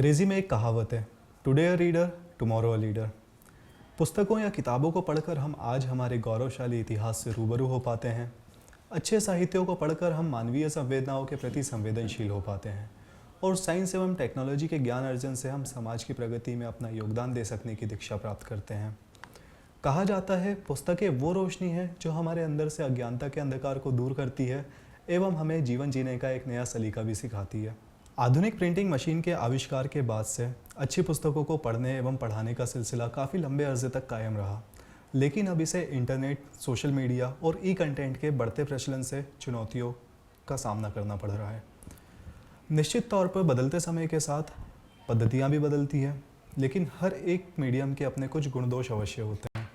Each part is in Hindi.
अंग्रेज़ी में एक कहावत है, today a reader tomorrow a leader. पुस्तकों या किताबों को पढ़कर हम आज हमारे गौरवशाली इतिहास से रूबरू हो पाते हैं। अच्छे साहित्यों को पढ़कर हम मानवीय संवेदनाओं के प्रति संवेदनशील हो पाते हैं और साइंस एवं टेक्नोलॉजी के ज्ञान अर्जन से हम समाज की प्रगति में अपना योगदान दे सकने की दीक्षा प्राप्त करते हैं। कहा जाता है, पुस्तकें वो रोशनी है जो हमारे अंदर से अज्ञानता के अंधकार को दूर करती है एवं हमें जीवन जीने का एक नया सलीका भी सिखाती है। आधुनिक प्रिंटिंग मशीन के आविष्कार के बाद से अच्छी पुस्तकों को पढ़ने एवं पढ़ाने का सिलसिला काफ़ी लंबे अरसे तक कायम रहा, लेकिन अब इसे इंटरनेट, सोशल मीडिया और ई कंटेंट के बढ़ते प्रचलन से चुनौतियों का सामना करना पड़ रहा है। निश्चित तौर पर बदलते समय के साथ पद्धतियाँ भी बदलती हैं, लेकिन हर एक मीडियम के अपने कुछ गुण दोष अवश्य होते हैं।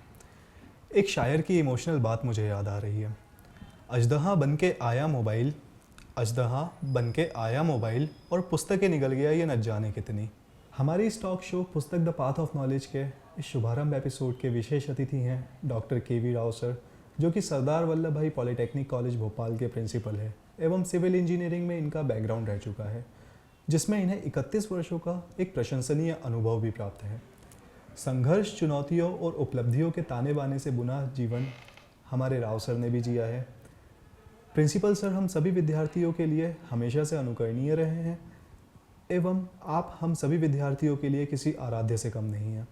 एक शायर की इमोशनल बात मुझे याद आ रही है। अजदहा बन के आया मोबाइल, अजदहा बन के आया मोबाइल और पुस्तकें निकल गया ये न जाने कितनी। हमारी इस टॉक शो पुस्तक द पाथ ऑफ नॉलेज के इस शुभारंभ एपिसोड के विशेष अतिथि हैं डॉक्टर के.वी. राव सर, जो कि सरदार वल्लभ भाई पॉलिटेक्निक कॉलेज भोपाल के प्रिंसिपल है एवं सिविल इंजीनियरिंग में इनका बैकग्राउंड रह चुका है, जिसमें इन्हें 31 वर्षों का एक प्रशंसनीय अनुभव भी प्राप्त है। संघर्ष, चुनौतियों और उपलब्धियों के ताने बाने से बुना जीवन हमारे राव सर ने भी जिया है। प्रिंसिपल सर हम सभी विद्यार्थियों के लिए हमेशा से अनुकरणीय रहे हैं एवं आप हम सभी विद्यार्थियों के लिए किसी आराध्य से कम नहीं हैं।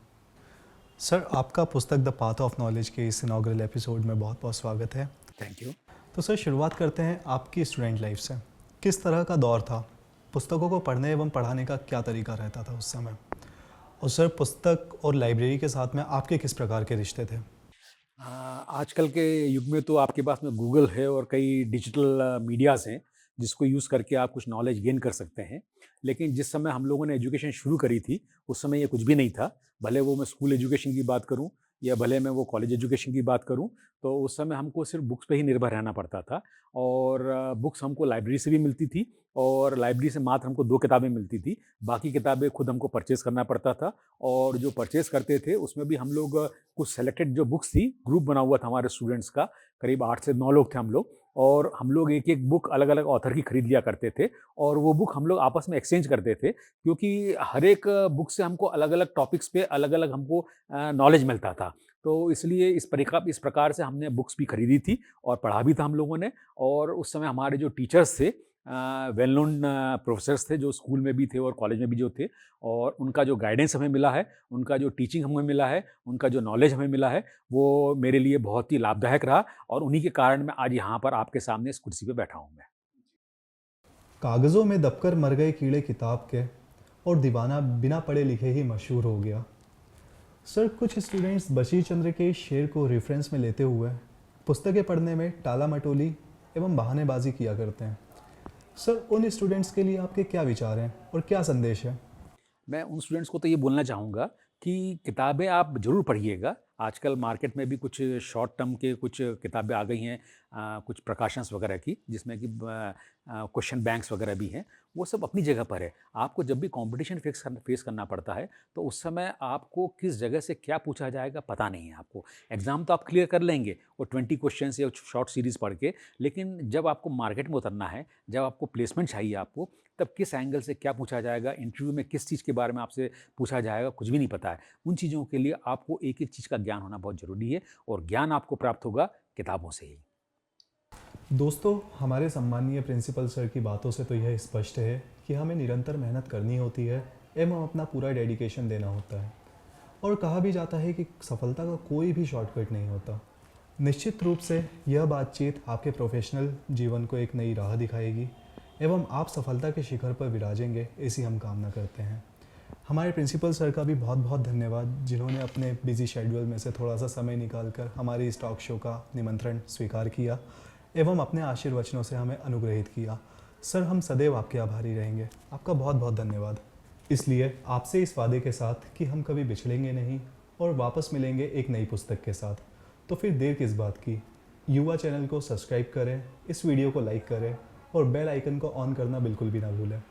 सर, आपका पुस्तक द पाथ ऑफ नॉलेज के इस इनॉग्रल एपिसोड में बहुत बहुत स्वागत है। Thank you. तो सर, शुरुआत करते हैं आपकी स्टूडेंट लाइफ से। किस तरह का दौर था? पुस्तकों को पढ़ने एवं पढ़ाने का क्या तरीका रहता था उस समय? और सर, पुस्तक और लाइब्रेरी के साथ में आपके किस प्रकार के रिश्ते थे? आजकल के युग में तो आपके पास में गूगल है और कई डिजिटल मीडियाज़ हैं जिसको यूज़ करके आप कुछ नॉलेज गेन कर सकते हैं। लेकिन जिस समय हम लोगों ने एजुकेशन शुरू करी थी उस समय ये कुछ भी नहीं था। भले वो मैं स्कूल एजुकेशन की बात करूं या भले मैं वो कॉलेज एजुकेशन की बात करूं, तो उस समय हमको सिर्फ बुक्स पे ही निर्भर रहना पड़ता था। और बुक्स हमको लाइब्रेरी से भी मिलती थी और लाइब्रेरी से मात्र हमको 2 किताबें मिलती थी। बाकी किताबें खुद हमको परचेज़ करना पड़ता था और जो परचेज़ करते थे उसमें भी हम लोग कुछ सेलेक्टेड जो बुक्स थी, ग्रुप बना हुआ था हमारे स्टूडेंट्स का, करीब 8 से 9 लोग थे हम लोग। और हम लोग एक-एक बुक अलग-अलग ऑथर की खरीद लिया करते थे और वो बुक हम लोग आपस में एक्सचेंज करते थे, क्योंकि हर एक बुक से हमको अलग-अलग टॉपिक्स पे अलग-अलग हमको नॉलेज मिलता था। तो इसलिए इस प्रकार से हमने बुक्स भी खरीदी थी और पढ़ा भी था हम लोगों ने। और उस समय हमारे जो टीचर्स थे, वेल नोन प्रोफेसर्स थे जो स्कूल में भी थे और कॉलेज में भी जो थे, और उनका जो गाइडेंस हमें मिला है, उनका जो टीचिंग हमें मिला है, उनका जो नॉलेज हमें मिला है, वो मेरे लिए बहुत ही लाभदायक रहा और उन्हीं के कारण मैं आज यहाँ पर आपके सामने इस कुर्सी पे बैठा हूँ मैं। कागज़ों में दबकर मर गए कीड़े किताब के और दीवाना बिना पढ़े लिखे ही मशहूर हो गया। सर, कुछ स्टूडेंट्स बशीर चंद्र के इस शेर को रेफरेंस में लेते हुए पुस्तकें पढ़ने में टाला मटोली एवं बहानेबाजी किया करते हैं। सर, उन स्टूडेंट्स के लिए आपके क्या विचार हैं और क्या संदेश है? मैं उन स्टूडेंट्स को तो ये बोलना चाहूँगा कि किताबें आप ज़रूर पढ़िएगा। आजकल मार्केट में भी कुछ शॉर्ट टर्म के कुछ किताबें आ गई हैं, कुछ प्रकाशंस वगैरह की, जिसमें कि क्वेश्चन बैंक्स वगैरह भी हैं। वो सब अपनी जगह पर है। आपको जब भी कॉम्पिटिशन फेस करना पड़ता है तो उस समय आपको किस जगह से क्या पूछा जाएगा पता नहीं है आपको। एग्ज़ाम तो आप क्लियर कर लेंगे वो 20 क्वेश्चंस या शॉर्ट सीरीज़ पढ़ के, लेकिन जब आपको मार्केट में उतरना है, जब आपको प्लेसमेंट चाहिए आपको, तब किस एंगल से क्या पूछा जाएगा, इंटरव्यू में किस चीज़ के बारे में आपसे पूछा जाएगा, कुछ भी नहीं पता है। उन चीज़ों के लिए आपको एक-एक चीज़ का ज्ञान होना बहुत ज़रूरी है और ज्ञान आपको प्राप्त होगा किताबों से ही। दोस्तों, हमारे सम्मानीय प्रिंसिपल सर की बातों से तो यह स्पष्ट है कि हमें निरंतर मेहनत करनी होती है एवं अपना पूरा डेडिकेशन देना होता है। और कहा भी जाता है कि सफलता का कोई भी शॉर्टकट नहीं होता। निश्चित रूप से यह बातचीत आपके प्रोफेशनल जीवन को एक नई राह दिखाएगी एवं आप सफलता के शिखर पर विराजेंगे, ऐसी हम कामना करते हैं। हमारे प्रिंसिपल सर का भी बहुत बहुत धन्यवाद, जिन्होंने अपने बिजी शेड्यूल में से थोड़ा सा समय निकालकर हमारी इस टॉक शो का निमंत्रण स्वीकार किया एवं अपने आशीर्वचनों से हमें अनुग्रहित किया। सर, हम सदैव आपके आभारी रहेंगे। आपका बहुत बहुत धन्यवाद। इसलिए आपसे इस वादे के साथ कि हम कभी बिछड़ेंगे नहीं और वापस मिलेंगे एक नई पुस्तक के साथ, तो फिर देर किस बात की। युवा चैनल को सब्सक्राइब करें, इस वीडियो को लाइक करें और बेल आइकन को ऑन करना बिल्कुल भी ना भूलें।